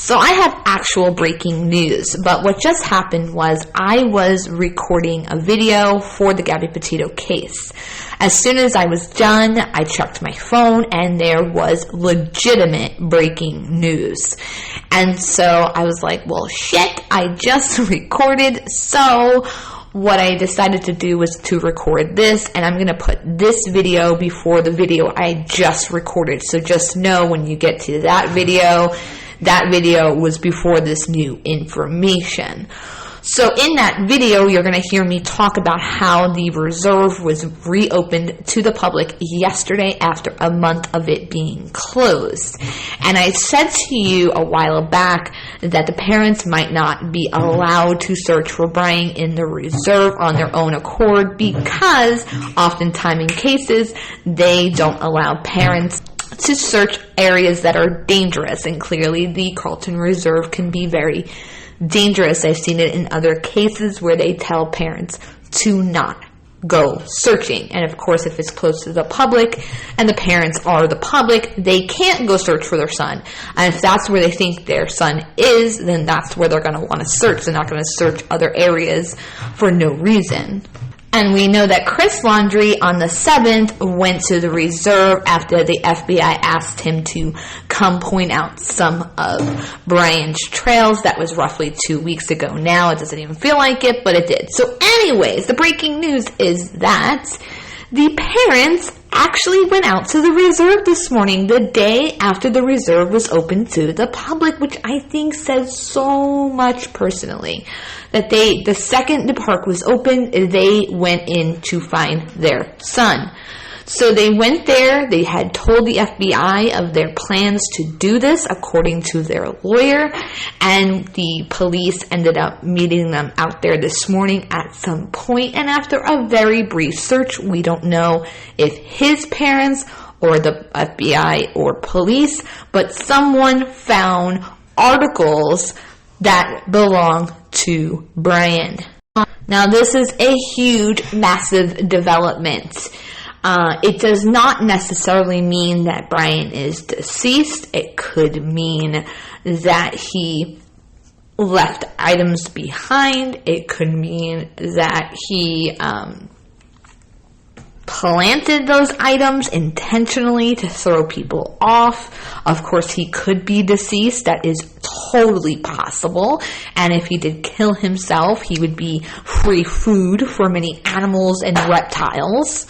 So I have actual breaking news, but what just happened was I was recording a video for the Gabby Petito case. As soon as I was done, I checked my phone and there was legitimate breaking news. And so I was like, well, shit, I just recorded. So what I decided to do was to record this, and I'm going to put this video before the video I just recorded. So just know when you get to that video was before this new information. So in that video, you're going to hear me talk about how the reserve was reopened to the public yesterday after a month of it being closed. And I said to you a while back that the parents might not be allowed to search for Brian in the reserve on their own accord because oftentimes in cases, they don't allow parents to search areas that are dangerous. And clearly the Carlton Reserve can be very dangerous. I've seen it in other cases where they tell parents to not go searching. And of course, if it's close to the public and the parents are the public, they can't go search for their son. And if that's where they think their son is, then that's where they're going to want to search. They're not going to search other areas for no reason. And we know that Chris Laundrie on the 7th went to the reserve after the FBI asked him to come point out some of Brian's trails. That was roughly 2 weeks ago now. It doesn't even feel like it, but it did. So anyways, the breaking news is that the parents actually went out to the reserve this morning, the day after the reserve was open to the public, which I think says so much personally. That the second the park was open, they went in to find their son. So they went there, they had told the FBI of their plans to do this according to their lawyer, and the police ended up meeting them out there this morning at some point, and after a very brief search, we don't know if his parents or the FBI or police, but someone found articles that belong to Brian. Now this is a huge, massive development. It does not necessarily mean that Brian is deceased. It could mean that he left items behind. It could mean that he planted those items intentionally to throw people off. Of course, he could be deceased. That is totally possible. And if he did kill himself, he would be free food for many animals and reptiles.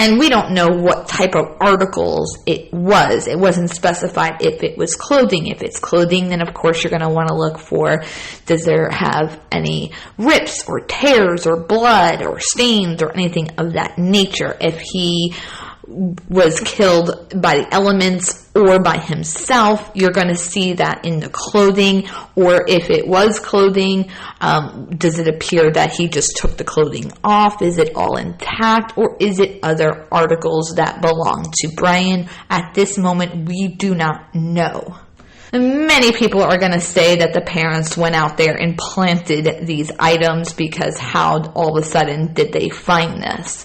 And we don't know what type of articles it was. It wasn't specified if it was clothing. If it's clothing, then of course you're going to want to look for, does there have any rips or tears or blood or stains or anything of that nature? If he was killed by the elements or by himself, you're going to see that in the clothing. Or if it was clothing, does it appear that he just took the clothing off? Is it all intact? Or is it other articles that belong to Brian? At this moment, we do not know. Many people are going to say that the parents went out there and planted these items because how all of a sudden did they find this?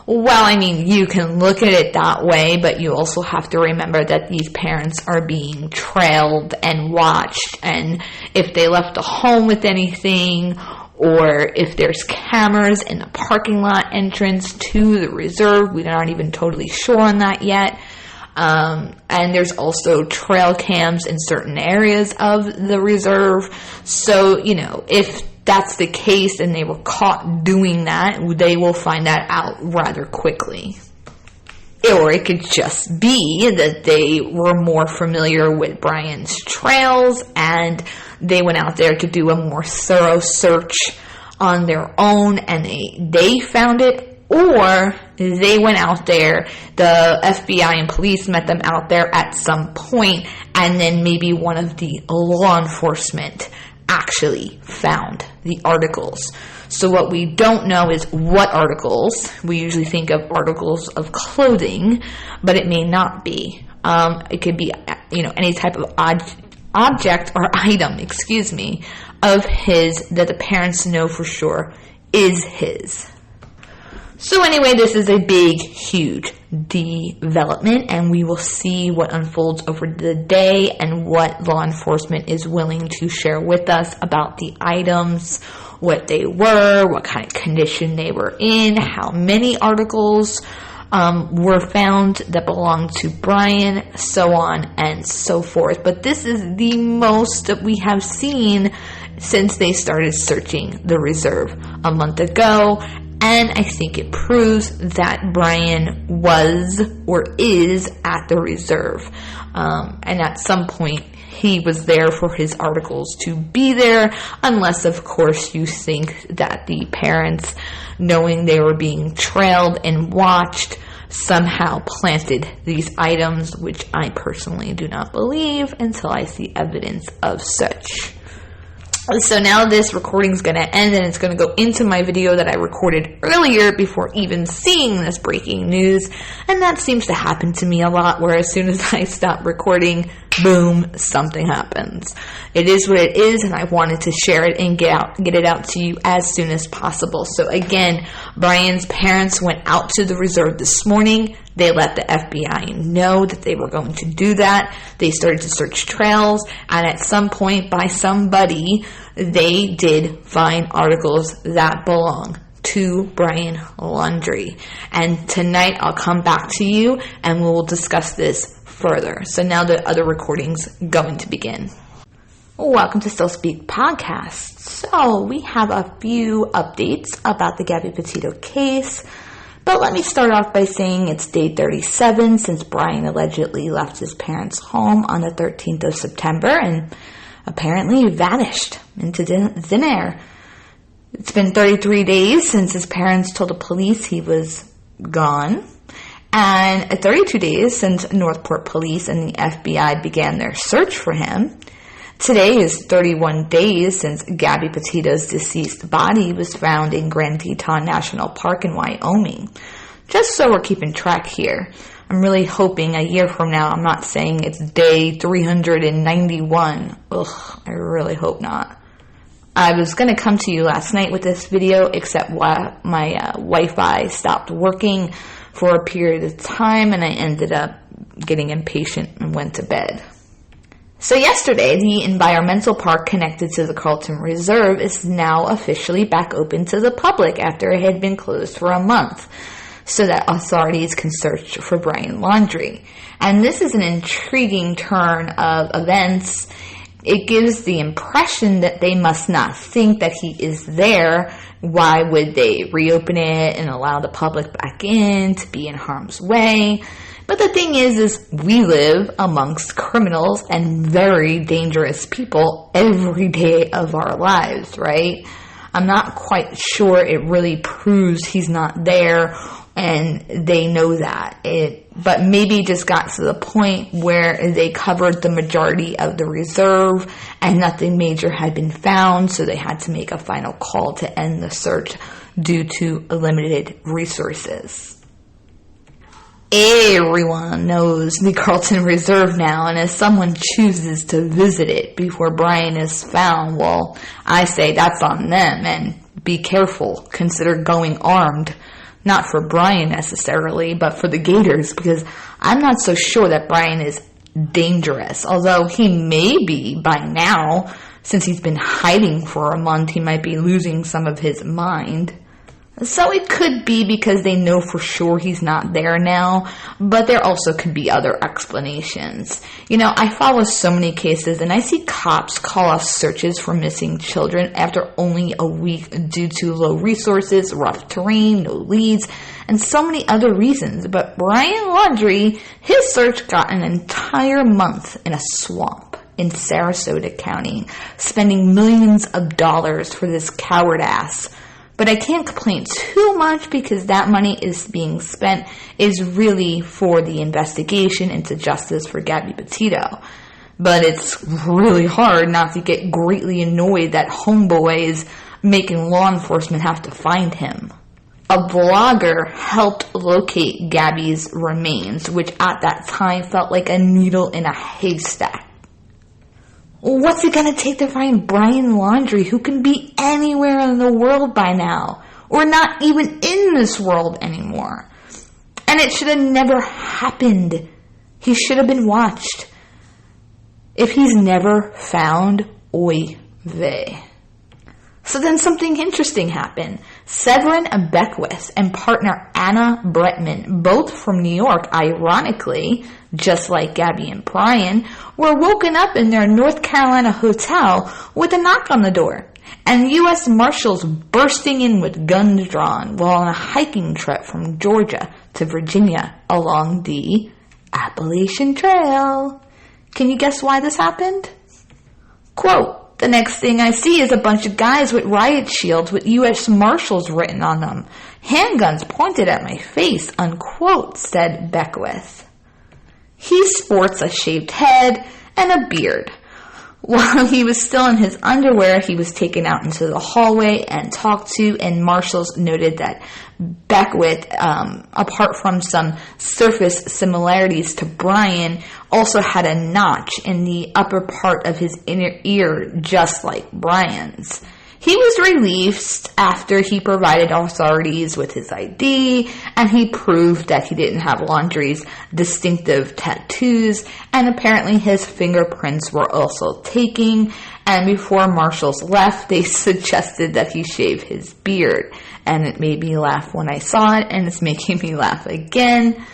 Well, I mean, you can look at it that way, but you also have to remember that these parents are being trailed and watched, and if they left the home with anything, or if there's cameras in the parking lot entrance to the reserve, we're not even totally sure on that yet. And there's also trail cams in certain areas of the reserve. So, you know, if that's the case and they were caught doing that, they will find that out rather quickly. Or it could just be that they were more familiar with Brian's trails and they went out there to do a more thorough search on their own and they found it. Or they went out there, the FBI and police met them out there at some point, and then maybe one of the law enforcement actually found the articles. So what we don't know is what articles. We usually think of articles of clothing, but it may not be. It could be, any type of object or item, of his that the parents know for sure is his. So anyway, this is a big, huge development, and we will see what unfolds over the day and what law enforcement is willing to share with us about the items, what they were, what kind of condition they were in, how many articles were found that belonged to Brian, so on and so forth. But this is the most that we have seen since they started searching the reserve a month ago. And I think it proves that Brian was or is at the reserve. And at some point, he was there for his articles to be there, unless, of course, you think that the parents, knowing they were being trailed and watched, somehow planted these items, which I personally do not believe until I see evidence of such. So now this recording is going to end, and it's going to go into my video that I recorded earlier before even seeing this breaking news. And that seems to happen to me a lot, where as soon as I stop recording, boom, something happens. It is what it is, and I wanted to share it and get it out to you as soon as possible. So again, Brian's parents went out to the reserve this morning. They let the FBI know that they were going to do that. They started to search trails, and at some point by somebody, they did find articles that belong to Brian Laundrie. And tonight I'll come back to you and we'll discuss this further. So now the other recording's going to begin. Welcome to Stillspeakpod. So we have a few updates about the Gabby Petito case. But let me start off by saying it's day 37 since Brian allegedly left his parents' home on the 13th of September and apparently vanished into thin air. It's been 33 days since his parents told the police he was gone, and 32 days since Northport Police and the FBI began their search for him. Today is 31 days since Gabby Petito's deceased body was found in Grand Teton National Park in Wyoming. Just so we're keeping track here, I'm really hoping a year from now I'm not saying it's day 391. Ugh, I really hope not. I was going to come to you last night with this video, except my Wi-Fi stopped working for a period of time, and I ended up getting impatient and went to bed. So yesterday, the environmental park connected to the Carlton Reserve is now officially back open to the public after it had been closed for a month, so that authorities can search for Brian Laundrie. And this is an intriguing turn of events. It gives the impression that they must not think that he is there. Why would they reopen it and allow the public back in to be in harm's way? But the thing is we live amongst criminals and very dangerous people every day of our lives, right? I'm not quite sure it really proves he's not there, and they know that. But maybe it just got to the point where they covered the majority of the reserve and nothing major had been found, so they had to make a final call to end the search due to limited resources. Everyone knows the Carlton Reserve now, and if someone chooses to visit it before Brian is found, well, I say that's on them, and be careful. Consider going armed. Not for Brian necessarily, but for the Gators, because I'm not so sure that Brian is dangerous, although he may be by now. Since he's been hiding for a month, he might be losing some of his mind. So it could be because they know for sure he's not there now, but there also could be other explanations. You know, I follow so many cases, and I see cops call off searches for missing children after only a week due to low resources, rough terrain, no leads, and so many other reasons. But Brian Laundrie, his search got an entire month in a swamp in Sarasota County, spending millions of dollars for this coward ass. But I can't complain too much because that money is being spent is really for the investigation into justice for Gabby Petito. But it's really hard not to get greatly annoyed that homeboy is making law enforcement have to find him. A blogger helped locate Gabby's remains, which at that time felt like a needle in a haystack. What's it going to take to find Brian Laundrie, who can be anywhere in the world by now, or not even in this world anymore? And it should have never happened. He should have been watched. If he's never found, oy vey. So then something interesting happened. Severin Beckwith and partner Anna Bretman, both from New York, ironically, just like Gabby and Brian, were woken up in their North Carolina hotel with a knock on the door, and U.S. Marshals bursting in with guns drawn while on a hiking trip from Georgia to Virginia along the Appalachian Trail. Can you guess why this happened? Quote, "The next thing I see is a bunch of guys with riot shields with U.S. Marshals written on them. Handguns pointed at my face," unquote, said Beckwith. He sports a shaved head and a beard. While he was still in his underwear, he was taken out into the hallway and talked to, and marshals noted that Beckwith, apart from some surface similarities to Brian, also had a notch in the upper part of his inner ear, just like Brian's. He was released after he provided authorities with his ID, and he proved that he didn't have Laundrie's distinctive tattoos, and apparently his fingerprints were also taken, and before marshals left, they suggested that he shave his beard, and it made me laugh when I saw it, and it's making me laugh again,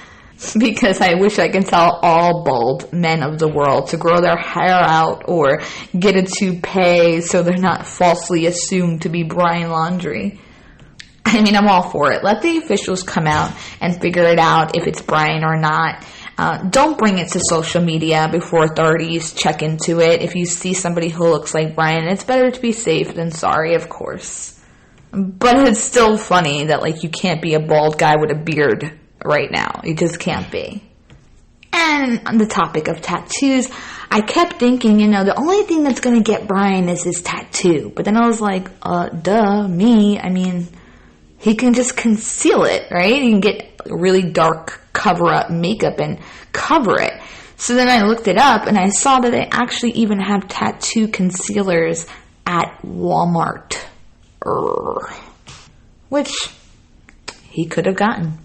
because I wish I could tell all bald men of the world to grow their hair out or get a toupee so they're not falsely assumed to be Brian Laundrie. I mean, I'm all for it. Let the officials come out and figure it out if it's Brian or not. Don't bring it to social media before authorities check into it. If you see somebody who looks like Brian, it's better to be safe than sorry, of course. But it's still funny that, like, you can't be a bald guy with a beard right now. You just can't be. And on the topic of tattoos, I kept thinking, the only thing that's going to get Brian is his tattoo. But then I was like, me. I mean, he can just conceal it, right? He can get really dark cover-up makeup and cover it. So then I looked it up, and I saw that they actually even have tattoo concealers at Walmart. Which he could have gotten.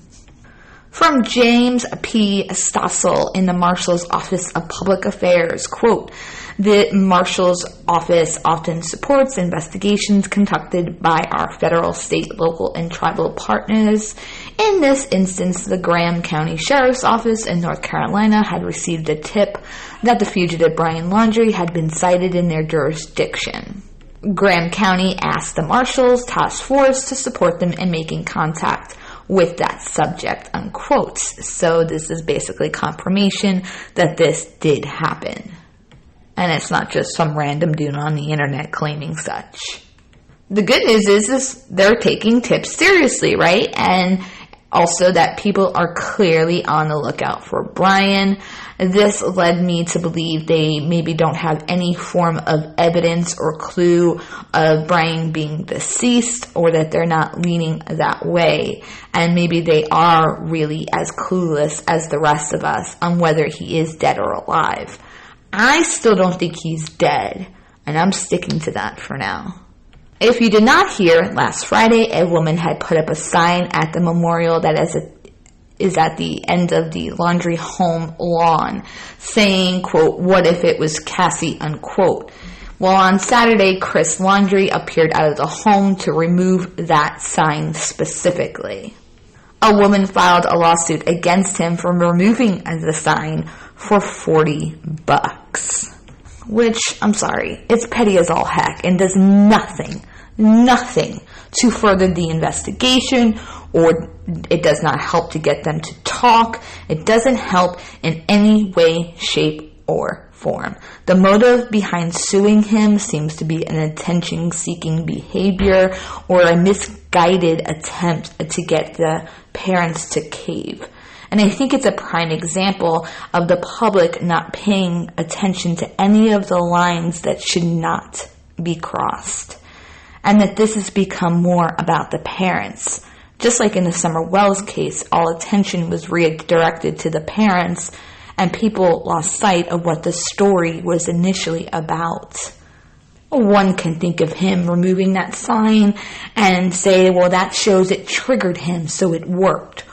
From James P. Stossel in the Marshal's Office of Public Affairs, quote, "The Marshal's Office often supports investigations conducted by our federal, state, local, and tribal partners. In this instance, the Graham County Sheriff's Office in North Carolina had received a tip that the fugitive Brian Laundrie had been sighted in their jurisdiction. Graham County asked the Marshal's Task Force to support them in making contact with that subject," unquote. So this is basically confirmation that this did happen. And it's not just some random dude on the internet claiming such. The good news is they're taking tips seriously, right? And also that people are clearly on the lookout for Brian. This led me to believe they maybe don't have any form of evidence or clue of Brian being deceased, or that they're not leaning that way. And maybe they are really as clueless as the rest of us on whether he is dead or alive. I still don't think he's dead, and I'm sticking to that for now. If you did not hear, last Friday, a woman had put up a sign at the memorial that is at the end of the Laundrie home lawn, saying, quote, "What if it was Cassie," unquote. Well, on Saturday, Chris Laundrie appeared out of the home to remove that sign specifically. A woman filed a lawsuit against him for removing the sign for $40. Which, I'm sorry, it's petty as all heck and does nothing to further the investigation, or it does not help to get them to talk. It doesn't help in any way, shape, or form. The motive behind suing him seems to be an attention-seeking behavior or a misguided attempt to get the parents to cave. And I think it's a prime example of the public not paying attention to any of the lines that should not be crossed. And that this has become more about the parents. Just like in the Summer Wells case, all attention was redirected to the parents, and people lost sight of what the story was initially about. One can think of him removing that sign and say, well, that shows it triggered him, so it worked.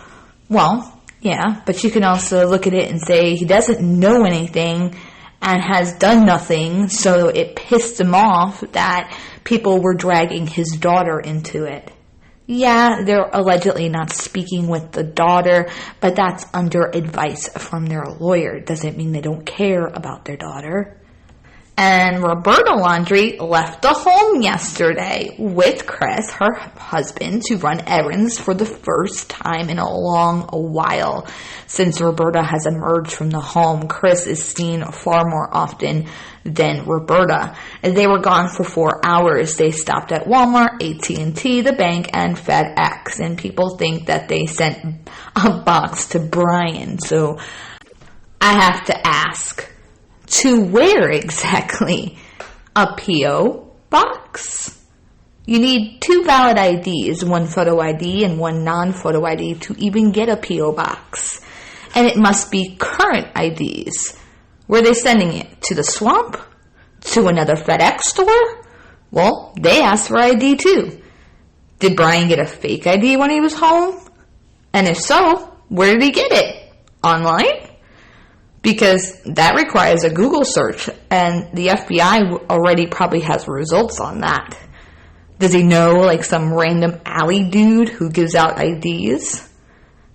Well, Yeah, but you can also look at it and say he doesn't know anything and has done nothing, so it pissed him off that people were dragging his daughter into it. Yeah, they're allegedly not speaking with the daughter, but that's under advice from their lawyer. Doesn't mean they don't care about their daughter. And Roberta Laundrie left the home yesterday with Chris, her husband, to run errands for the first time in a long while. Since Roberta has emerged from the home, Chris is seen far more often than Roberta. They were gone for 4 hours. They stopped at Walmart, AT&T, the bank, and FedEx. And people think that they sent a box to Brian. So I have to ask, to where exactly? A P.O. box? You need 2 valid IDs, 1 photo ID and 1 non-photo ID to even get a P.O. box. And it must be current IDs. Were they sending it to the swamp? To another FedEx store? Well, they asked for ID too. Did Brian get a fake ID when he was home? And if so, where did he get it? Online? Because that requires a Google search, and the FBI already probably has results on that. Does he know, like, some random alley dude who gives out IDs?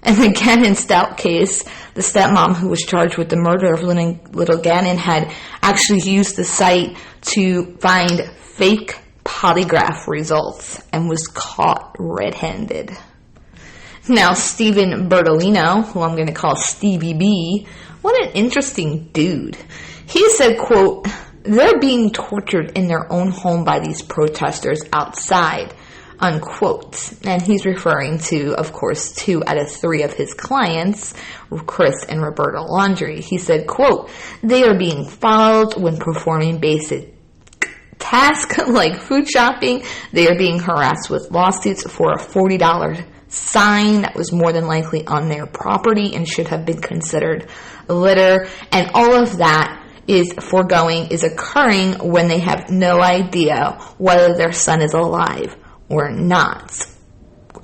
And again, in Stout case, the stepmom who was charged with the murder of little Gannon had actually used the site to find fake polygraph results and was caught red-handed. Now, Stephen Bertolino, who I'm going to call Stevie B, what an interesting dude. He said, quote, "They're being tortured in their own home by these protesters outside," unquote. And he's referring to, of course, 2 out of 3 of his clients, Chris and Roberta Laundrie. He said, quote, "They are being followed when performing basic tasks like food shopping. They are being harassed with lawsuits for a $40 sign that was more than likely on their property and should have been considered litter. And all of that is occurring when they have no idea whether their son is alive or not,"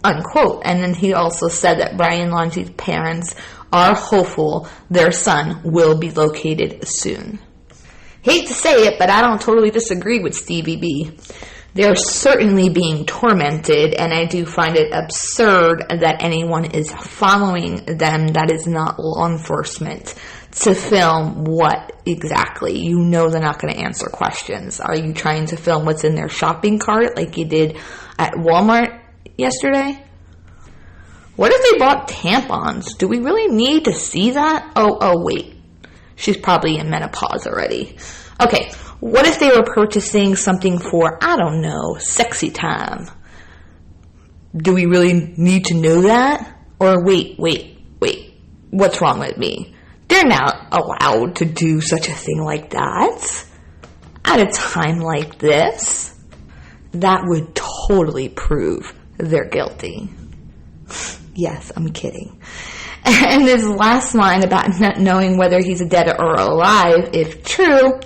unquote. And then he also said that Brian Laundrie's parents are hopeful their son will be located soon. Hate to say it, but I don't totally disagree with Stevie B. They're certainly being tormented, and I do find it absurd that anyone is following them that is not law enforcement to film what exactly. You know they're not going to answer questions. Are you trying to film what's in their shopping cart like you did at Walmart yesterday? What if they bought tampons? Do we really need to see that? Oh, wait. She's probably in menopause already. Okay. What if they were purchasing something for, I don't know, sexy time? Do we really need to know that? Or wait, what's wrong with me? They're not allowed to do such a thing like that at a time like this. That would totally prove they're guilty. Yes, I'm kidding. And this last line about not knowing whether he's dead or alive, if true,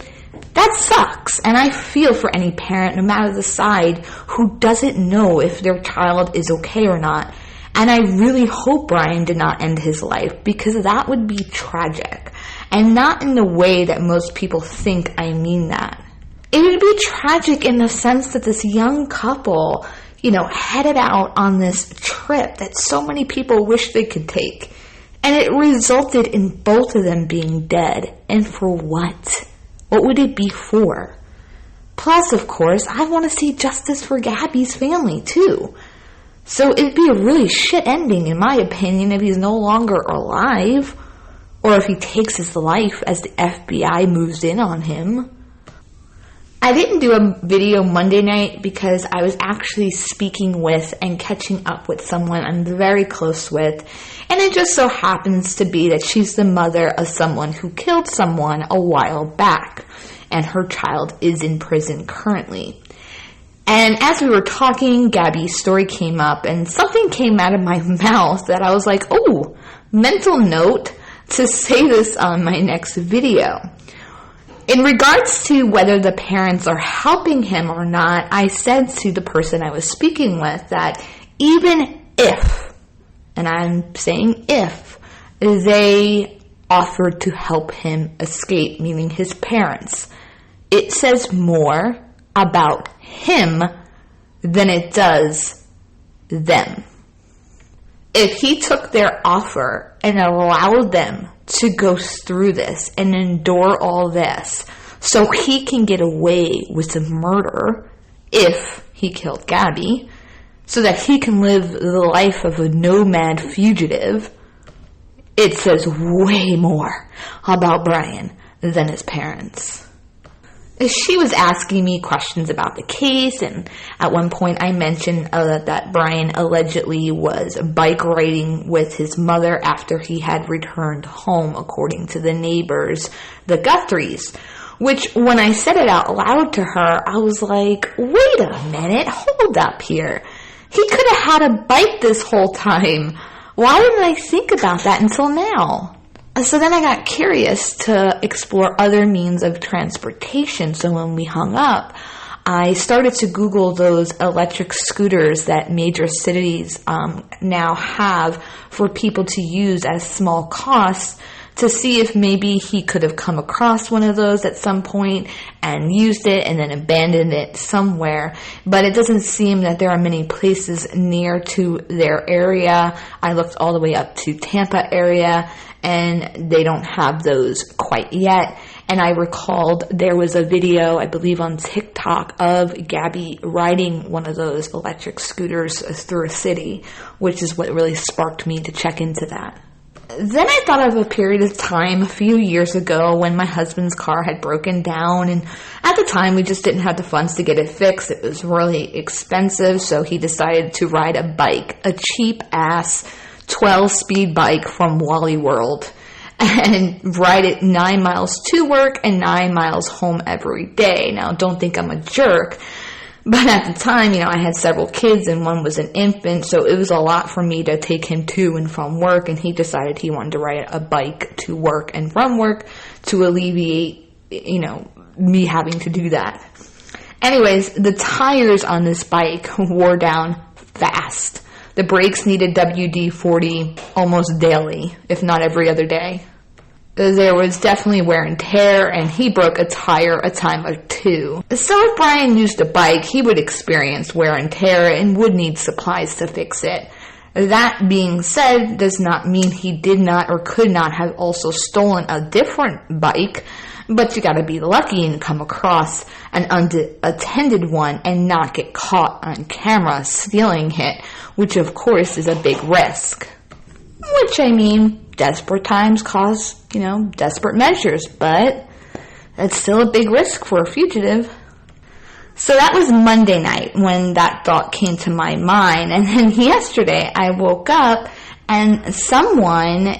that sucks, and I feel for any parent, no matter the side, who doesn't know if their child is okay or not. And I really hope Brian did not end his life, because that would be tragic. And not in the way that most people think I mean that. It would be tragic in the sense that this young couple, headed out on this trip that so many people wish they could take. And it resulted in both of them being dead. And for what? What would it be for? Plus, of course, I want to see justice for Gabby's family, too. So it'd be a really shit ending, in my opinion, if he's no longer alive. Or if he takes his life as the FBI moves in on him. I didn't do a video Monday night because I was actually speaking with and catching up with someone I'm very close with. And it just so happens to be that she's the mother of someone who killed someone a while back. And her child is in prison currently. And as we were talking, Gabby's story came up and something came out of my mouth that I was like, oh, mental note to say this on my next video. In regards to whether the parents are helping him or not, I said to the person I was speaking with that even if, and I'm saying if, they offered to help him escape, meaning his parents. It says more about him than it does them. If he took their offer and allowed them to go through this and endure all this so he can get away with the murder if he killed Gabby, so that he can live the life of a nomad fugitive, it says way more about Brian than his parents. She was asking me questions about the case, and at one point I mentioned that Brian allegedly was bike riding with his mother after he had returned home, according to the neighbors, the Guthries. Which, when I said it out loud to her, I was like, wait a minute, hold up here. He could have had a bike this whole time. Why didn't I think about that until now? So then I got curious to explore other means of transportation. So when we hung up, I started to Google those electric scooters that major cities now have for people to use at small costs, to see if maybe he could have come across one of those at some point and used it and then abandoned it somewhere. But it doesn't seem that there are many places near to their area. I looked all the way up to Tampa area, and they don't have those quite yet. And I recalled there was a video, I believe on TikTok, of Gabby riding one of those electric scooters through a city, which is what really sparked me to check into that. Then I thought of a period of time a few years ago when my husband's car had broken down, and at the time we just didn't have the funds to get it fixed. It was really expensive, so he decided to ride a bike, a cheap-ass 12-speed bike from Wally World, and ride it 9 miles to work and 9 miles home every day. Now, don't think I'm a jerk, but at the time, I had several kids and one was an infant, so it was a lot for me to take him to and from work, and he decided he wanted to ride a bike to work and from work to alleviate, me having to do that. Anyways, the tires on this bike wore down fast. The brakes needed WD-40 almost daily, if not every other day. There was definitely wear and tear, and he broke a tire a time or two. So if Brian used a bike, he would experience wear and tear and would need supplies to fix it. That being said, does not mean he did not or could not have also stolen a different bike, but you gotta be lucky and come across an unattended one and not get caught on camera stealing it, which of course is a big risk. Desperate times cause, desperate measures, but that's still a big risk for a fugitive. So that was Monday night when that thought came to my mind. And then yesterday I woke up and someone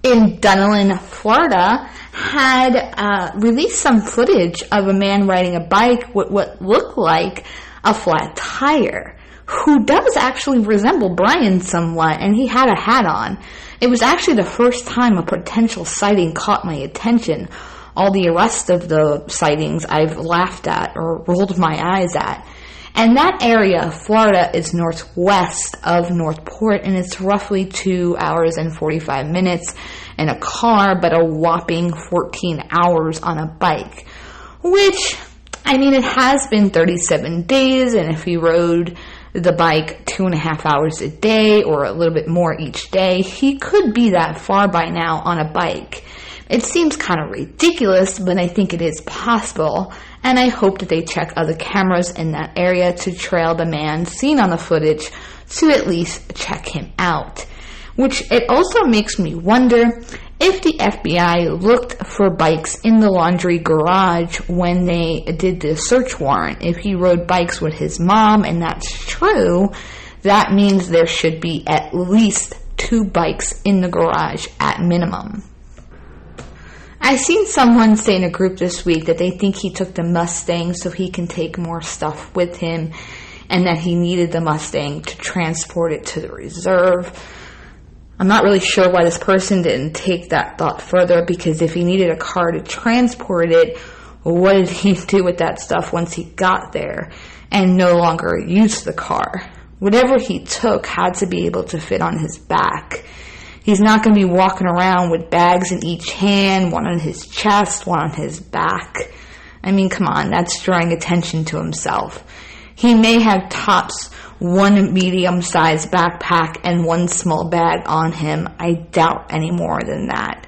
in Dunedin, Florida had released some footage of a man riding a bike with what looked like a flat tire, who does actually resemble Brian somewhat, and he had a hat on. It was actually the first time a potential sighting caught my attention. All the rest of the sightings I've laughed at or rolled my eyes at. And that area of Florida is northwest of Northport, and it's roughly 2 hours and 45 minutes in a car, but a whopping 14 hours on a bike. Which, it has been 37 days, and if he rode the bike 2.5 hours a day or a little bit more each day, he could be that far by now on a bike. It seems kind of ridiculous, but I think it is possible, and I hope that they check other cameras in that area to trail the man seen on the footage to at least check him out. Which it also makes me wonder if the FBI looked for bikes in the laundry garage when they did the search warrant. If he rode bikes with his mom, and that's true, that means there should be at least 2 bikes in the garage at minimum. I seen someone say in a group this week that they think he took the Mustang so he can take more stuff with him, and that he needed the Mustang to transport it to the reserve. I'm not really sure why this person didn't take that thought further, because if he needed a car to transport it, what did he do with that stuff once he got there and no longer used the car? Whatever he took had to be able to fit on his back. He's not going to be walking around with bags in each hand, one on his chest, one on his back. I mean, come on, that's drawing attention to himself. He may have tops one medium-sized backpack and one small bag on him. I doubt any more than that.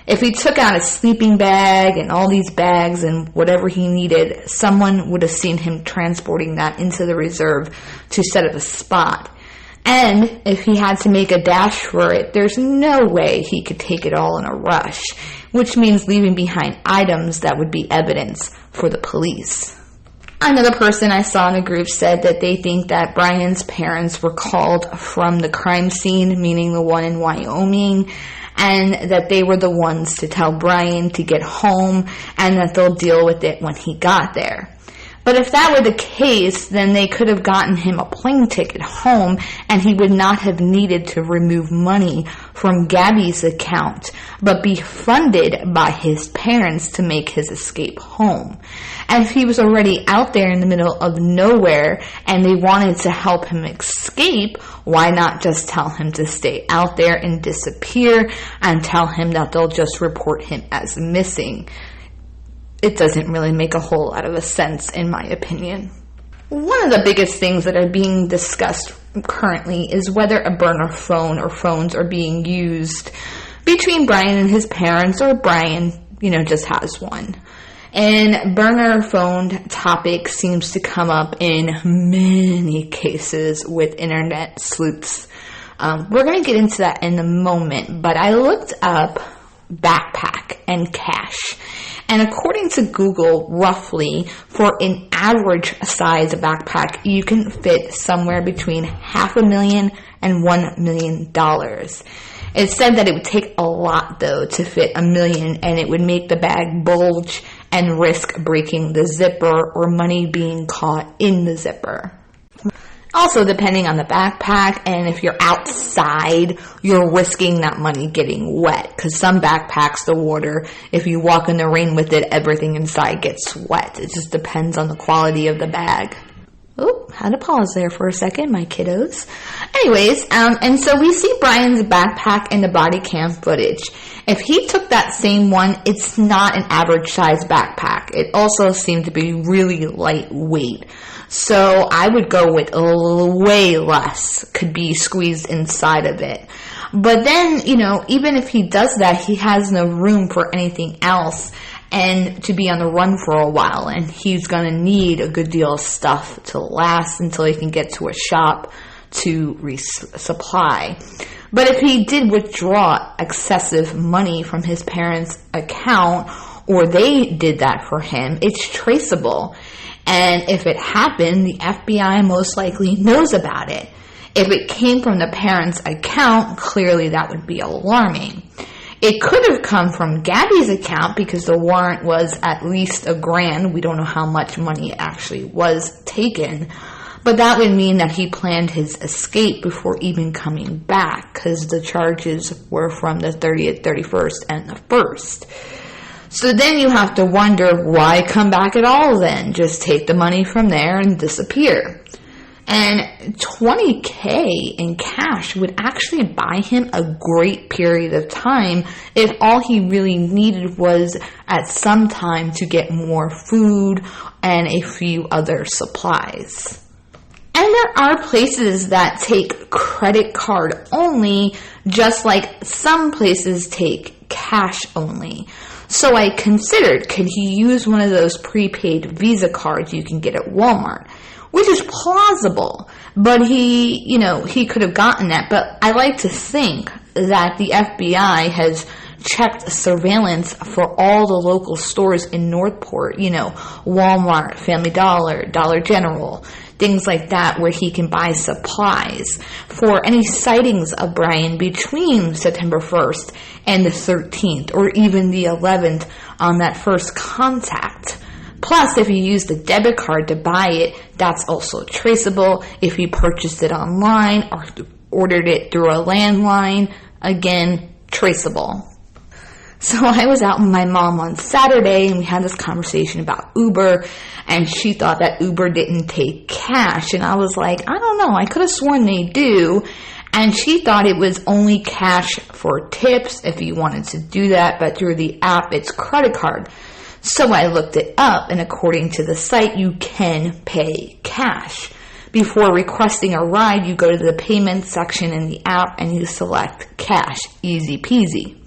If he took out a sleeping bag and all these bags and whatever he needed, someone would have seen him transporting that into the reserve to set up a spot. And if he had to make a dash for it, there's no way he could take it all in a rush, which means leaving behind items that would be evidence for the police. Another person I saw in the group said that they think that Brian's parents were called from the crime scene, meaning the one in Wyoming, and that they were the ones to tell Brian to get home and that they'll deal with it when he got there. But if that were the case, then they could have gotten him a plane ticket home and he would not have needed to remove money from Gabby's account, but be funded by his parents to make his escape home. And if he was already out there in the middle of nowhere and they wanted to help him escape, why not just tell him to stay out there and disappear and tell him that they'll just report him as missing? It doesn't really make a whole lot of a sense, in my opinion. One of the biggest things that are being discussed currently is whether a burner phone or phones are being used between Brian and his parents, or Brian, just has one. And burner phone topic seems to come up in many cases with internet sleuths. We're going to get into that in a moment, but I looked up backpack and cash. And according to Google, roughly, for an average size backpack, you can fit somewhere between $500,000 and $1 million. It said that it would take a lot, though, to fit $1 million, and it would make the bag bulge and risk breaking the zipper or money being caught in the zipper. Also, depending on the backpack, and if you're outside, you're risking that money getting wet. Because some backpacks, the water, if you walk in the rain with it, everything inside gets wet. It just depends on the quality of the bag. Oh, had to pause there for a second, my kiddos. Anyways, and so we see Brian's backpack in the body cam footage. If he took that same one, it's not an average size backpack. It also seemed to be really lightweight. So I would go with way less could be squeezed inside of it. But then, even if he does that, he has no room for anything else and to be on the run for a while. And he's going to need a good deal of stuff to last until he can get to a shop to resupply. But if he did withdraw excessive money from his parents' account, or they did that for him, it's traceable. And if it happened, the FBI most likely knows about it. If it came from the parents' account, clearly that would be alarming. It could have come from Gabby's account because the warrant was at least $1,000. We don't know how much money actually was taken. But that would mean that he planned his escape before even coming back, because the charges were from the 30th, 31st, and the 1st. So then you have to wonder, why come back at all then? Just take the money from there and disappear. And $20,000 in cash would actually buy him a great period of time if all he really needed was at some time to get more food and a few other supplies. And there are places that take credit card only, just like some places take cash only. So I considered, could he use one of those prepaid Visa cards you can get at Walmart? Which is plausible, but he could have gotten that. But I like to think that the FBI has checked surveillance for all the local stores in Northport, Walmart, Family Dollar, Dollar General, things like that, where he can buy supplies for any sightings of Brian between September 1st and the 13th, or even the 11th on that first contact. Plus, if you used a debit card to buy it, that's also traceable. If you purchased it online or ordered it through a landline, again, traceable. So I was out with my mom on Saturday and we had this conversation about Uber, and she thought that Uber didn't take cash. And I was like, I don't know, I could have sworn they do. And she thought it was only cash for tips if you wanted to do that, but through the app, it's credit card. So I looked it up, and according to the site, you can pay cash. Before requesting a ride, you go to the payment section in the app and you select cash. Easy peasy.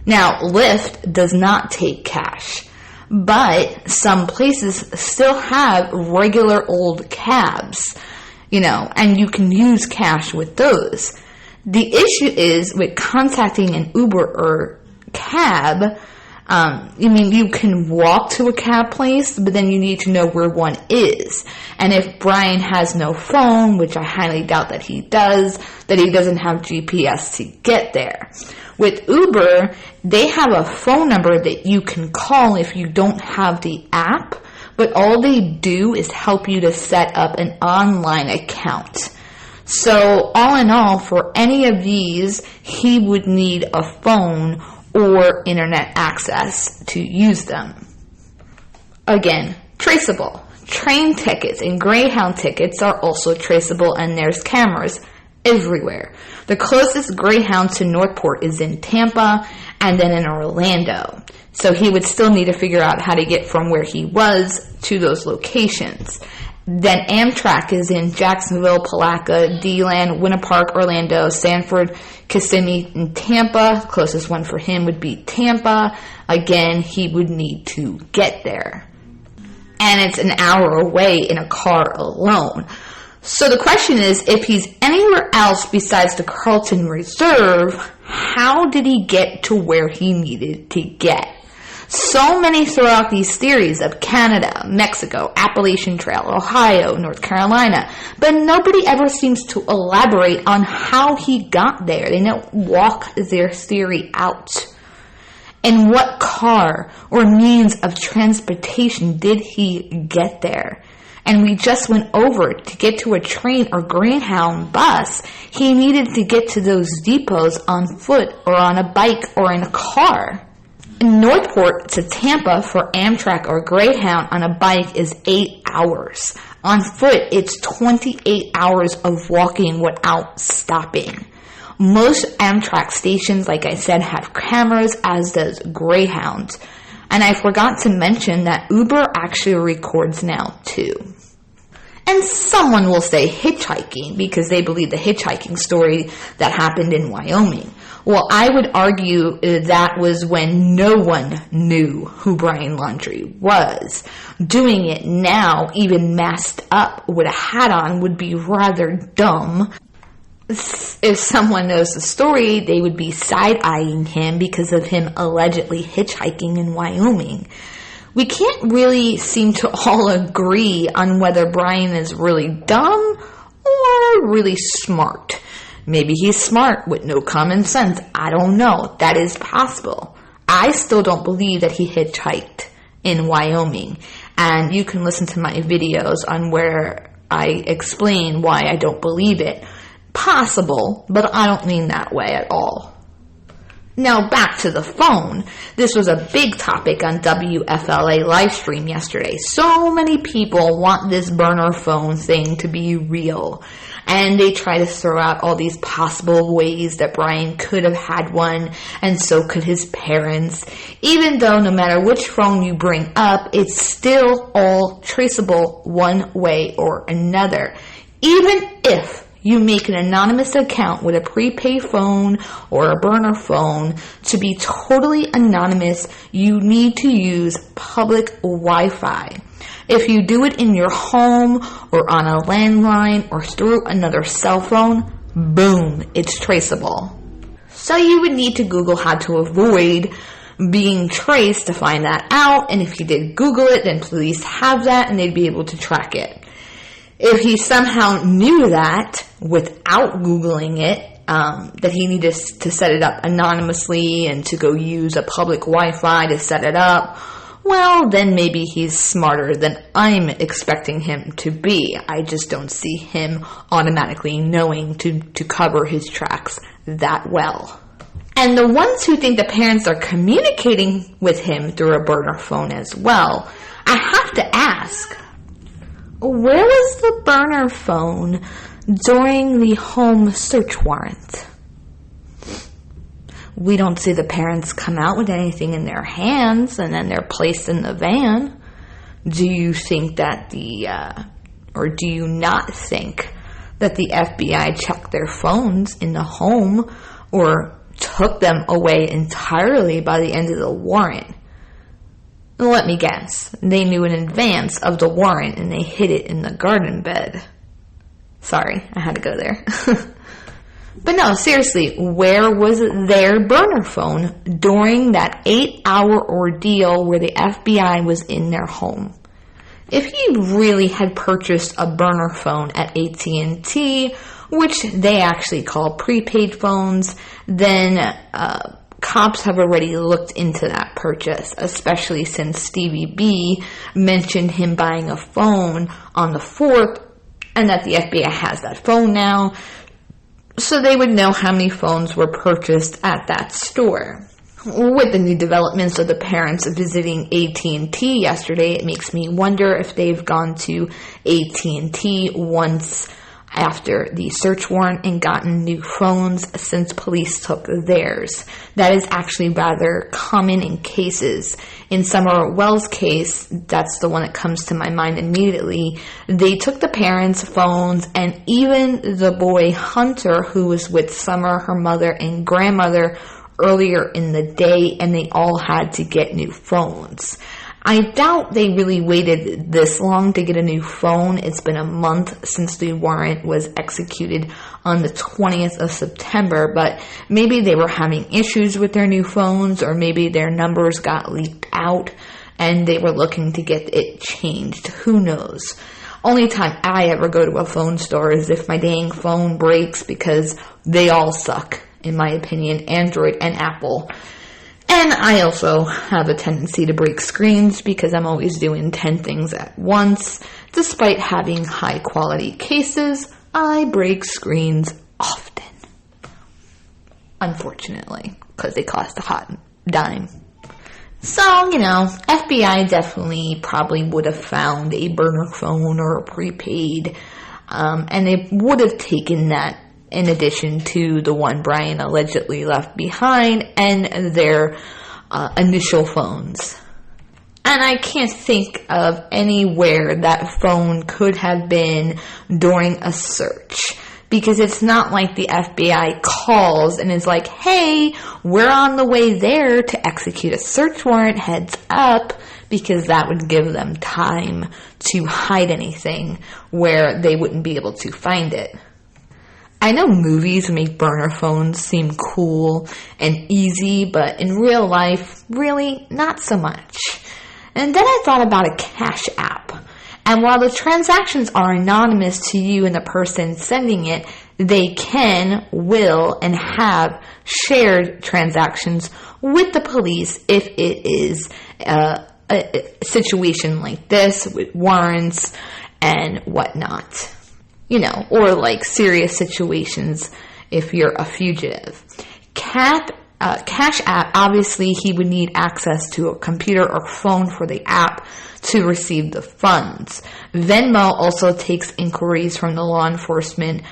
Now, Lyft does not take cash, but some places still have regular old cabs, and you can use cash with those. The issue is with contacting an Uber or cab. You can walk to a cab place, but then you need to know where one is. And if Brian has no phone, which I highly doubt that he does, that he doesn't have GPS to get there. With Uber, they have a phone number that you can call if you don't have the app, but all they do is help you to set up an online account. So all in all, for any of these, he would need a phone or internet access to use them. Again, traceable. Train tickets and Greyhound tickets are also traceable, and there's cameras everywhere. The closest Greyhound to Northport is in Tampa and then in Orlando. So he would still need to figure out how to get from where he was to those locations. Then Amtrak is in Jacksonville, Palatka, DeLand, Winter Park, Orlando, Sanford, Kissimmee, and Tampa. Closest one for him would be Tampa. Again, he would need to get there. And it's an hour away in a car alone. So the question is, if he's anywhere else besides the Carlton Reserve, how did he get to where he needed to get? So many throw out these theories of Canada, Mexico, Appalachian Trail, Ohio, North Carolina, but nobody ever seems to elaborate on how he got there. They don't walk their theory out. In what car or means of transportation did he get there? And we just went over to get to a train or Greyhound bus. He needed to get to those depots on foot or on a bike or in a car. Northport to Tampa for Amtrak or Greyhound on a bike is 8 hours. On foot, it's 28 hours of walking without stopping. Most Amtrak stations, like I said, have cameras, as does Greyhound. And I forgot to mention that Uber actually records now too. And someone will say hitchhiking because they believe the hitchhiking story that happened in Wyoming. Well, I would argue that was when no one knew who Brian Laundrie was. Doing it now, even masked up with a hat on, would be rather dumb. If someone knows the story, they would be side-eyeing him because of him allegedly hitchhiking in Wyoming. We can't really seem to all agree on whether Brian is really dumb or really smart. Maybe he's smart with no common sense. I don't know. That is possible. I still don't believe that he hitchhiked in Wyoming. And you can listen to my videos on where I explain why I don't believe it. Possible, but I don't mean that way at all. Now back to the phone. This was a big topic on WFLA livestream yesterday. So many people want this burner phone thing to be real. And they try to throw out all these possible ways that Brian could have had one, and so could his parents. Even though no matter which phone you bring up, it's still all traceable one way or another. Even if you make an anonymous account with a prepaid phone or a burner phone, to be totally anonymous, you need to use public Wi-Fi. If you do it in your home or on a landline or through another cell phone, boom, it's traceable. So you would need to Google how to avoid being traced to find that out, and if you did Google it, then police have that and they'd be able to track it. If he somehow knew that without Googling it, that he needed to set it up anonymously and to go use a public Wi-Fi to set it up, well, then maybe he's smarter than I'm expecting him to be. I just don't see him automatically knowing to cover his tracks that well. And the ones who think the parents are communicating with him through a burner phone as well, I have to ask, where was the burner phone during the home search warrant. We don't see the parents come out with anything in their hands and then they're placed in the van. Do you think that or do you not think that the FBI checked their phones in the home or took them away entirely by the end of the warrant? Let me guess. They knew in advance of the warrant and they hid it in the garden bed. Sorry, I had to go there. But no, seriously, where was their burner phone during that 8-hour ordeal where the FBI was in their home? If he really had purchased a burner phone at AT&T, which they actually call prepaid phones, then cops have already looked into that purchase, especially since Stevie B mentioned him buying a phone on the 4th, and that the FBI has that phone now. So they would know how many phones were purchased at that store. With the new developments of the parents visiting AT&T yesterday, it makes me wonder if they've gone to AT&T once after the search warrant and gotten new phones since police took theirs. That is actually rather common in cases. In Summer Wells' case, that's the one that comes to my mind immediately, they took the parents' phones and even the boy Hunter, who was with Summer, her mother, and grandmother earlier in the day, and they all had to get new phones. I doubt they really waited this long to get a new phone. It's been a month since the warrant was executed on the 20th of September, but maybe they were having issues with their new phones, or maybe their numbers got leaked out and they were looking to get it changed. Who knows? Only time I ever go to a phone store is if my dang phone breaks, because they all suck, in my opinion, Android and Apple. And I also have a tendency to break screens because I'm always doing 10 things at once. Despite having high quality cases, I break screens often. Unfortunately, because they cost a hot dime. So, FBI definitely probably would have found a burner phone or a prepaid, and they would have taken that in addition to the one Brian allegedly left behind and their initial phones. And I can't think of anywhere that phone could have been during a search, because it's not like the FBI calls and is like, hey, we're on the way there to execute a search warrant, heads up, because that would give them time to hide anything where they wouldn't be able to find it. I know movies make burner phones seem cool and easy, but in real life, really not so much. And then I thought about a Cash App. And while the transactions are anonymous to you and the person sending it, they can, will, and have shared transactions with the police if it is a situation like this with warrants and whatnot. Or like serious situations if you're a fugitive. Cash App, obviously he would need access to a computer or phone for the app to receive the funds. Venmo also takes inquiries from the law enforcement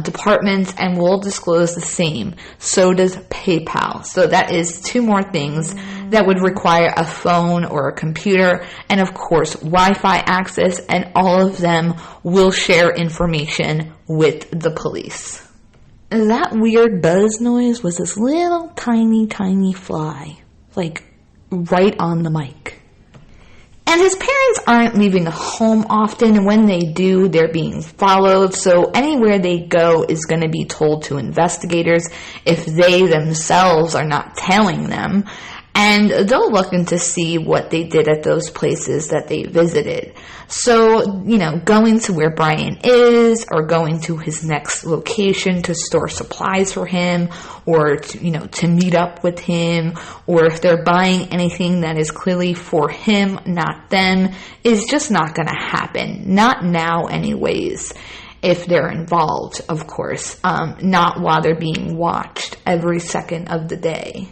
departments and will disclose the same. So does PayPal. So that is 2 more things that would require a phone or a computer, and of course Wi-Fi access, and all of them will share information with the police. That weird buzz noise was this little tiny fly, like right on the mic. And his parents aren't leaving the home often, and when they do, they're being followed, so anywhere they go is going to be told to investigators if they themselves are not telling them, and they'll look into see what they did at those places that they visited. So, going to where Brian is, or going to his next location to store supplies for him, or to meet up with him, or if they're buying anything that is clearly for him, not them, is just not going to happen. Not now anyways. If they're involved, of course. Not while they're being watched every second of the day.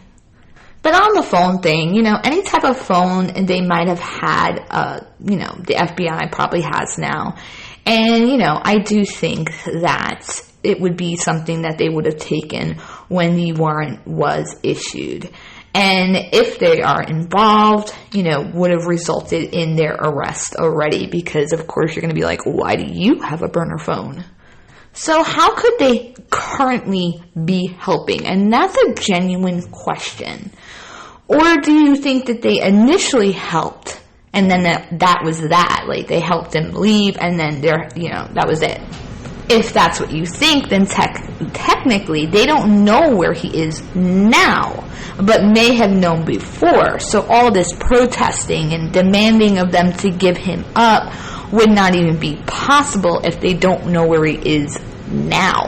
But on the phone thing, any type of phone they might have had, the FBI probably has now, And, I do think that it would be something that they would have taken when the warrant was issued. And if they are involved, would have resulted in their arrest already, because of course you're going to be like, why do you have a burner phone? So how could they currently be helping? And that's a genuine question. Or do you think that they initially helped and then that was that? Like they helped him leave and then that was it. If that's what you think, then technically they don't know where he is now, but may have known before. So all this protesting and demanding of them to give him up would not even be possible if they don't know where he is now.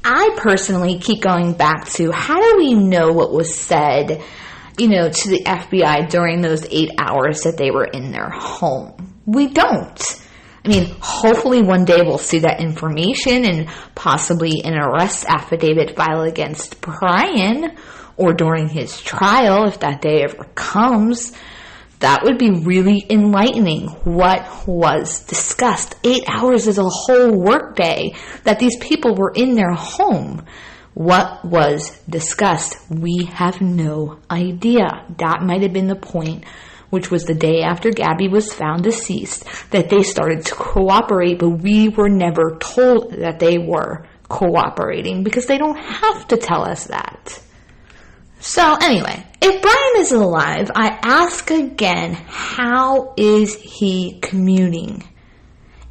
I personally keep going back to, how do we know what was said, to the FBI during those 8 hours that they were in their home? We don't. I mean, hopefully one day we'll see that information and possibly an arrest affidavit filed against Brian, or during his trial, if that day ever comes. That would be really enlightening. What was discussed? 8 hours is a whole workday that these people were in their home. What was discussed? We have no idea. That might have been the point, which was the day after Gabby was found deceased, that they started to cooperate, but we were never told that they were cooperating because they don't have to tell us that. So anyway, if Brian is alive, I ask again, how is he commuting?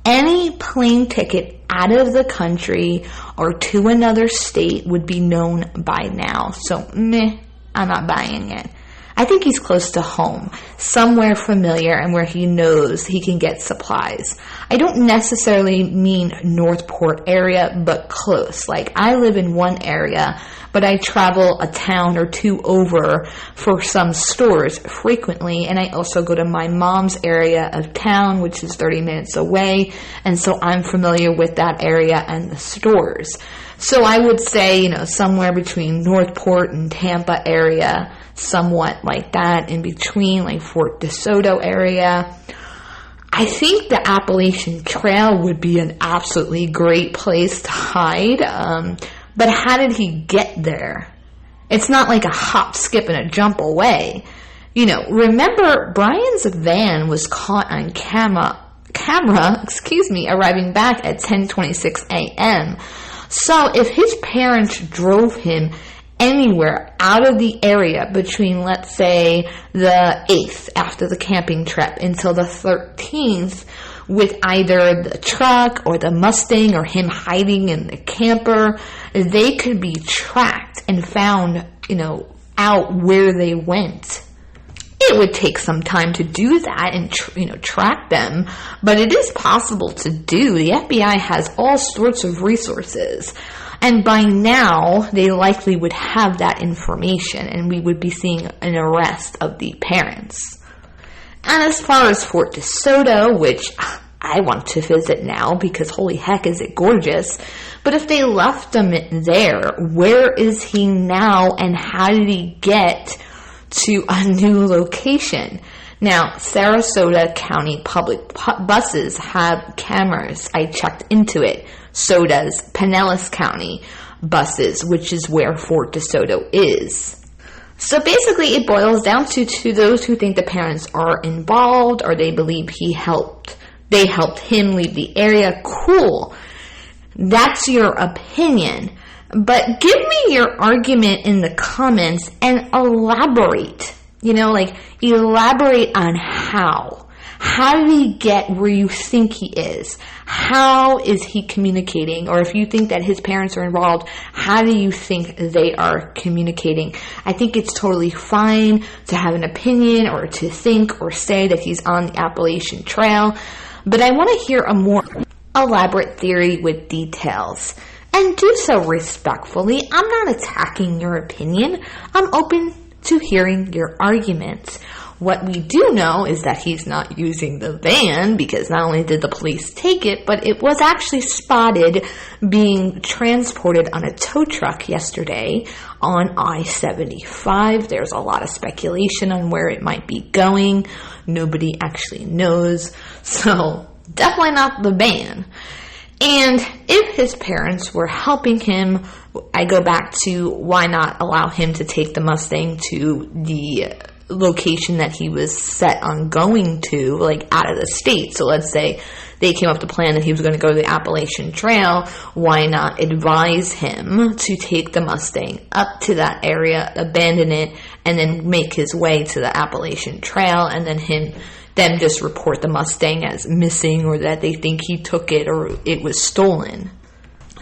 Any plane ticket out of the country or to another state would be known by now. So, I'm not buying it. I think he's close to home, somewhere familiar and where he knows he can get supplies. I don't necessarily mean Northport area, but close. Like, I live in one area, but I travel a town or two over for some stores frequently, and I also go to my mom's area of town, which is 30 minutes away, and so I'm familiar with that area and the stores. So I would say, somewhere between Northport and Tampa area, somewhat like that, in between, like Fort DeSoto area. I think the Appalachian Trail would be an absolutely great place to hide, but how did he get there? It's not like a hop, skip, and a jump away. Remember, Brian's van was caught on camera, arriving back at 10:26 a.m., so if his parents drove him anywhere out of the area between, let's say, the 8th after the camping trip until the 13th with either the truck or the Mustang or him hiding in the camper, they could be tracked and found, out where they went. It would take some time to do that and, track them, but it is possible to do. The FBI has all sorts of resources, and by now, they likely would have that information, and we would be seeing an arrest of the parents. And as far as Fort DeSoto, which I want to visit now because holy heck is it gorgeous, but if they left him there, where is he now, and how did he get to a new location? Now, Sarasota County public buses have cameras. I checked into it. So does Pinellas County buses, which is where Fort DeSoto is. So basically, it boils down to those who think the parents are involved or they believe they helped him leave the area. Cool. That's your opinion. But give me your argument in the comments and elaborate. Elaborate on how. How did he get where you think he is? How is he communicating? Or if you think that his parents are involved, how do you think they are communicating? I think it's totally fine to have an opinion or to think or say that he's on the Appalachian Trail, but I want to hear a more elaborate theory with details. And do so respectfully. I'm not attacking your opinion. I'm open to hearing your arguments. What we do know is that he's not using the van because not only did the police take it, but it was actually spotted being transported on a tow truck yesterday on I-75. There's a lot of speculation on where it might be going. Nobody actually knows. So Definitely not the ban. And if his parents were helping him, I go back to why not allow him to take the Mustang to the location that he was set on going to, like out of the state. So let's say they came up with the plan that he was going to go to the Appalachian Trail. Why not advise him to take the Mustang up to that area, abandon it, and then make his way to the Appalachian Trail, and then them just report the Mustang as missing, or that they think he took it or it was stolen.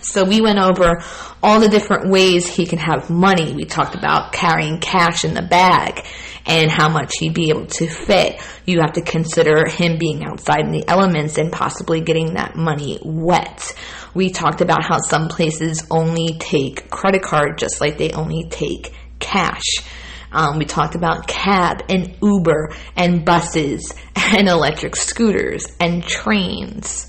So we went over all the different ways he can have money. We talked about carrying cash in the bag and how much he'd be able to fit. You have to consider him being outside in the elements and possibly getting that money wet. We talked about how some places only take credit card just like they only take cash. We talked about cab and Uber and buses and electric scooters and trains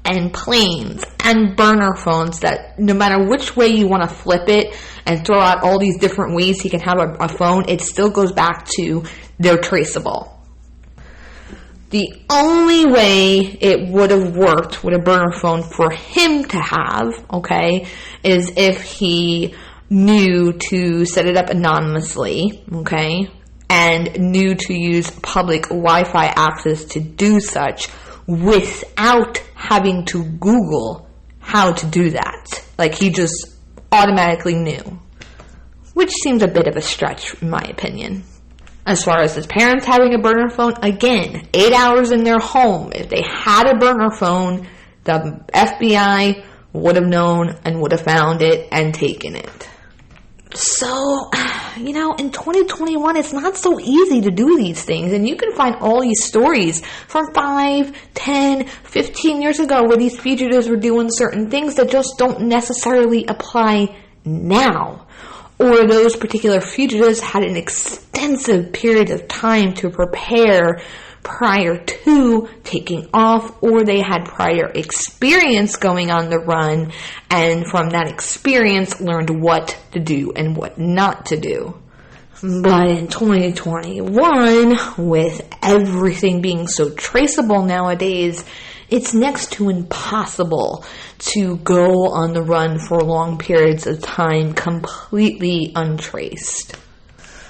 and planes and burner phones, that no matter which way you want to flip it and throw out all these different ways he can have a phone, it still goes back to they're traceable. The only way it would have worked with a burner phone for him to have, okay, is if he knew to set it up anonymously, okay, and knew to use public Wi-Fi access to do such without having to Google how to do that. Like, he just automatically knew, which seems a bit of a stretch in my opinion. As far as his parents having a burner phone, again, 8 hours in their home. If they had a burner phone, the FBI would have known and would have found it and taken it. So, in 2021, it's not so easy to do these things. And you can find all these stories from 5, 10, 15 years ago where these fugitives were doing certain things that just don't necessarily apply now. Or those particular fugitives had an extensive period of time to prepare prior to taking off, or they had prior experience going on the run, and from that experience learned what to do and what not to do. But in 2021, with everything being so traceable nowadays, it's next to impossible to go on the run for long periods of time completely untraced.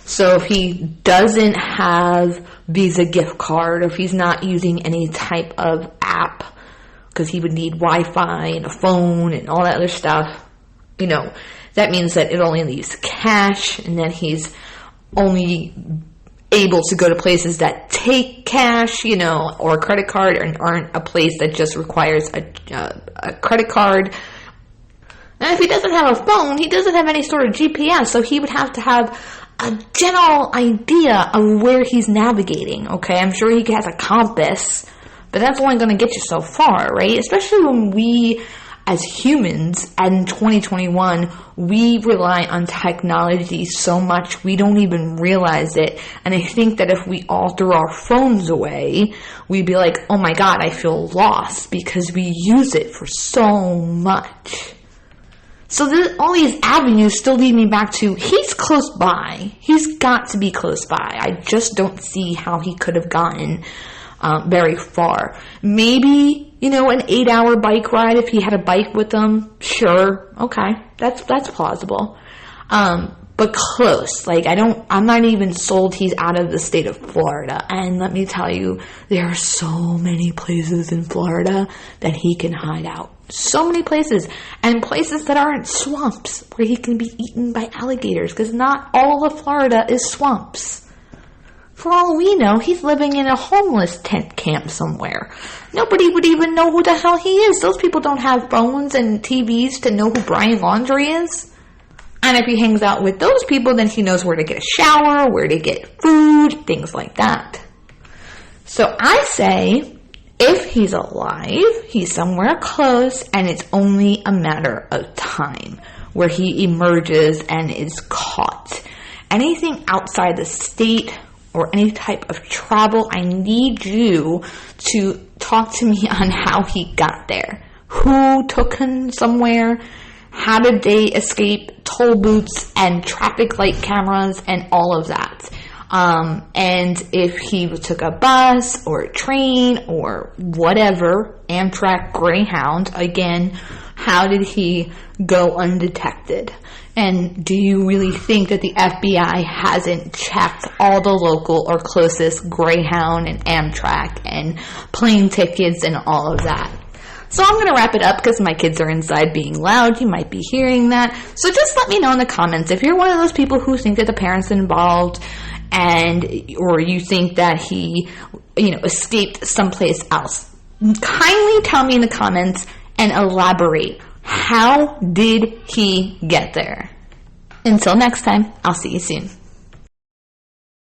So if he doesn't have Visa gift card, or if he's not using any type of app, because he would need Wi-Fi and a phone and all that other stuff, that means that it only leaves cash, and that he's only able to go to places that take cash, or a credit card, and aren't a place that just requires a credit card. And if he doesn't have a phone, he doesn't have any sort of GPS, so he would have to have a general idea of where he's navigating, okay? I'm sure he has a compass, but that's only going to get you so far, right? Especially when we, as humans, in 2021, we rely on technology so much we don't even realize it. And I think that if we all threw our phones away, we'd be like, oh my God, I feel lost, because we use it for so much. So all these avenues still lead me back to, he's close by. He's got to be close by. I just don't see how he could have gotten very far. Maybe, an 8-hour bike ride if he had a bike with him. Sure. Okay. That's plausible. But close. I'm not even sold he's out of the state of Florida. And let me tell you, there are so many places in Florida that he can hide out. So many places, and places that aren't swamps where he can be eaten by alligators, because not all of Florida is swamps. For all we know, he's living in a homeless tent camp somewhere. Nobody would even know who the hell he is. Those people don't have phones and TVs to know who Brian Laundrie is. And if he hangs out with those people, then he knows where to get a shower, where to get food, things like that. So I say, if he's alive, he's somewhere close, and it's only a matter of time where he emerges and is caught. Anything outside the state or any type of travel, I need you to talk to me on how he got there. Who took him somewhere? How did they escape toll booths and traffic light cameras and all of that? And if he took a bus or a train or whatever, Amtrak, Greyhound, again, how did he go undetected? And do you really think that the FBI hasn't checked all the local or closest Greyhound and Amtrak and plane tickets and all of that? So I'm going to wrap it up because my kids are inside being loud. You might be hearing that. So just let me know in the comments if you're one of those people who think that the parents involved or you think that he, escaped someplace else. Kindly tell me in the comments and elaborate. How did he get there? Until next time, I'll see you soon.